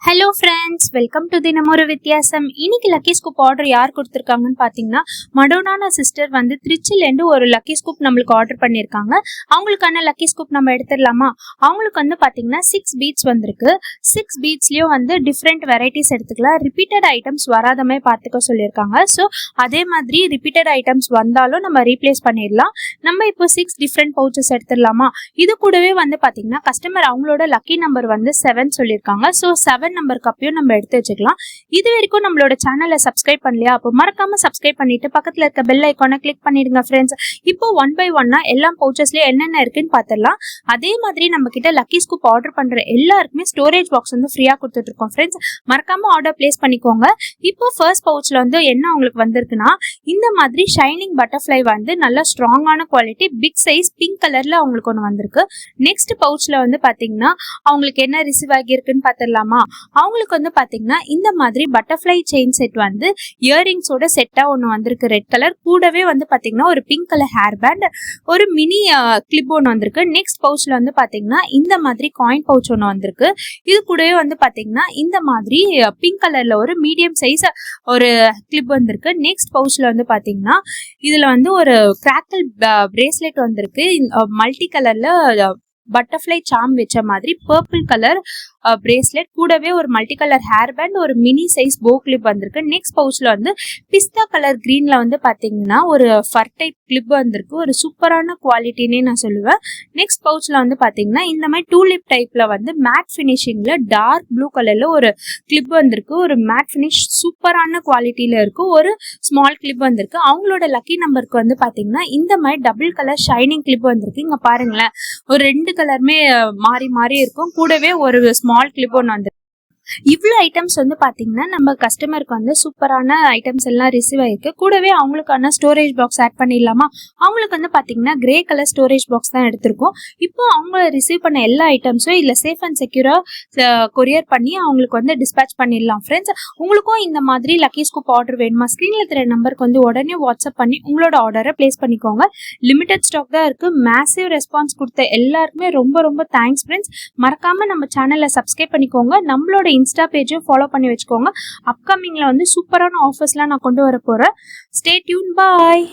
Hello friends, welcome to தினம் ஒரு வித்தியாசம். இன்னைக்கு லக்கி ஸ்கூப் ஆர்டர் யார் கொடுத்துருக்காங்கன்னு பார்த்தீங்கன்னா, மடோனான சிஸ்டர் வந்து திருச்சிலேருந்து ஒரு லக்கி ஸ்கூப் நம்மளுக்கு ஆர்டர் பண்ணியிருக்காங்க. அவங்களுக்கான லக்கி ஸ்கூப் நம்ம எடுத்துடலாமா? அவங்களுக்கு வந்து பார்த்தீங்கன்னா 6 பீட்ஸ் வந்திருக்கு. 6 பீட்ஸ்லேயும் வந்து டிஃப்ரெண்ட் வெரைட்டிஸ் எடுத்துக்கலாம். ரிப்பீட்டட் ஐட்டம்ஸ் வராத மாதிரி பார்த்துக்க சொல்லியிருக்காங்க. ஸோ அதே மாதிரி ரிப்பீட்டட் ஐட்டம்ஸ் வந்தாலும் நம்ம ரீப்ளேஸ் பண்ணிடலாம். நம்ம இப்போ 6 டிஃப்ரெண்ட் பவுச்சஸ் எடுத்துடலாமா? இது கூடவே வந்து பார்த்தீங்கன்னா கஸ்டமர் அவங்களோட லக்கி நம்பர் வந்து 7 சொல்லியிருக்காங்க. ஸோ 7 நம்பர் கப்பையும் நம்ம எடுத்து வச்சுக்கலாம். இது வரைக்கும் நம்மளோட சேனலை சப்ஸ்கிரைப் பண்ணலையா? அப்போ மறக்காம சப்ஸ்கிரைப் பண்ணிட்டு பக்கத்துல இருக்க பெல் ஐக்கானை கிளிக் பண்ணிடுங்க ஃப்ரெண்ட்ஸ். இப்போ 1 by 1 எல்லா பவுச்சஸ்லயும் என்னென்ன இருக்குன்னு பார்த்துடலாம். அதே மாதிரி நம்ம கிட்ட லக்கி ஸ்கூப் ஆர்டர் பண்ற எல்லாருக்குமே ஸ்டோரேஜ் பாக்ஸ் வந்து ஃப்ரீயா கொடுத்துட்டு இருக்கோம் ஃப்ரெண்ட்ஸ். மறக்காம ஆர்டர் பிளேஸ் பண்ணிக்கோங்க. இப்போ ஃபர்ஸ்ட் பவுச்ல வந்து என்ன உங்களுக்கு வந்திருக்குன்னா, இந்த மாதிரி ஷைனிங் பட்டர்ஃப்ளை வந்து நல்ல ஸ்ட்ராங்கான குவாலிட்டி, பிக் சைஸ், பிங்க் கலர்ல அவங்களுக்கு ஒன்று வந்திருக்கு. நெக்ஸ்ட் பவுச்ல வந்து பாத்தீங்கன்னா அவங்களுக்கு என்ன ரிசீவ் ஆகியிருக்குன்னு பார்த்துடலாமா? அவங்களுக்கு வந்து பாத்தீங்கன்னா இந்த மாதிரி பட்டர்ஃப்ளை செயின் செட் வந்து இயரிங்ஸோட செட்டா ஒன்று வந்திருக்கு, ரெட் கலர். கூடவே வந்து பாத்தீங்கன்னா ஒரு பிங்க் கலர் ஹேர் பேண்ட், ஒரு மினி கிளிப் ஒன்று வந்திருக்கு. நெக்ஸ்ட் பவுச்ல வந்து பாத்தீங்கன்னா இந்த மாதிரி காயின் பவுச் ஒன்று வந்திருக்கு. இது கூடவே வந்து பாத்தீங்கன்னா இந்த மாதிரி பிங்க் கலர்ல ஒரு மீடியம் சைஸ் ஒரு கிளிப் வந்திருக்கு. நெக்ஸ்ட் பவுச்ல வந்து பாத்தீங்கன்னா இதுல வந்து ஒரு கிராக்கல் பிரேஸ்லெட் வந்திருக்கு. மல்டி கலர்ல பட்டர்ஃப்ளை சாம் வச்ச மாதிரி பர்பிள் கலர் பிரேஸ்லெட், கூடவே ஒரு மல்டி கலர் ஹேர் பேண்ட், ஒரு மினி சைஸ் போ கிளிப் வந்திருக்கு. நெக்ஸ்ட் பவுச்ல வந்து பிஸ்தா கலர் கிரீன்ல வந்து பாத்தீங்கன்னா ஒரு ஃபர் டைப் கிளிப் வந்திருக்கு. ஒரு சூப்பரான குவாலிட்டினே நான் சொல்லுவேன். நெக்ஸ்ட் பவுச்ல வந்து பாத்தீங்கன்னா இந்த மாதிரி டூலிப் டைப்ல வந்து மேட் ஃபினிஷிங்ல டார்க் ப்ளூ கலர்ல ஒரு கிளிப் வந்திருக்கு. ஒரு மேட் ஃபினிஷ் சூப்பரான குவாலிட்டியில இருக்கு. ஒரு ஸ்மால் கிளிப் வந்திருக்கு. அவங்களோட லக்கி நம்பருக்கு வந்து பாத்தீங்கன்னா இந்த மாதிரி டபுள் கலர் ஷைனிங் கிளிப் வந்திருக்கு. இங்க பாருங்களேன், ஒரு 2 கலருமே மாறி மாறி இருக்கும். கூடவே ஒரு ஸ்மால் கிளிப் ஒன்று வந்து இவ்வளோ ஐட்டம்ஸ் வந்து பார்த்தீங்கன்னா நம்ம கஸ்டமருக்கு வந்து சூப்பரான ஐட்டம்ஸ் எல்லாம் ரிசீவ் ஆயிருக்கு. கூடவே அவங்களுக்கான ஸ்டோரேஜ் பாக்ஸ் ஆட் பண்ணிடலாமா? அவங்களுக்கு வந்து பார்த்தீங்கன்னா கிரே கலர் ஸ்டோரேஜ் பாக்ஸ் தான் எடுத்திருக்கோம். இப்போ அவங்க ரிசீவ் பண்ண எல்லா ஐட்டம்ஸும் இல்லை சேஃப் அண்ட் செக்யூரா கொரியர் பண்ணி அவங்களுக்கு வந்து டிஸ்பேச் பண்ணிடலாம் ஃப்ரெண்ட்ஸ். உங்களுக்கும் இந்த மாதிரி லக்கி ஸ்கூப் ஆர்டர் வேணுமா? ஸ்க்ரீனில் தெரிய நம்பருக்கு வந்து உடனே வாட்ஸ்அப் பண்ணி உங்களோட ஆர்டரை பிளேஸ் பண்ணிக்கோங்க. லிமிடெட் ஸ்டாக் தான் இருக்கு. மேசிவ் ரெஸ்பான்ஸ் கொடுத்த எல்லாருக்குமே ரொம்ப ரொம்ப தேங்க்ஸ் ஃப்ரெண்ட்ஸ். மறக்காம நம்ம சேனலை சப்ஸ்கிரைப் பண்ணிக்கோங்க. நம்மளோட இன்ஸ்டா பேஜும் ஃபாலோ பண்ணி வச்சுக்கோங்க. அப்கமிங்ல வந்து சூப்பரான ஆஃபர்ஸ்லாம் நான் கொண்டு வர போறேன். Stay tuned. பாய்.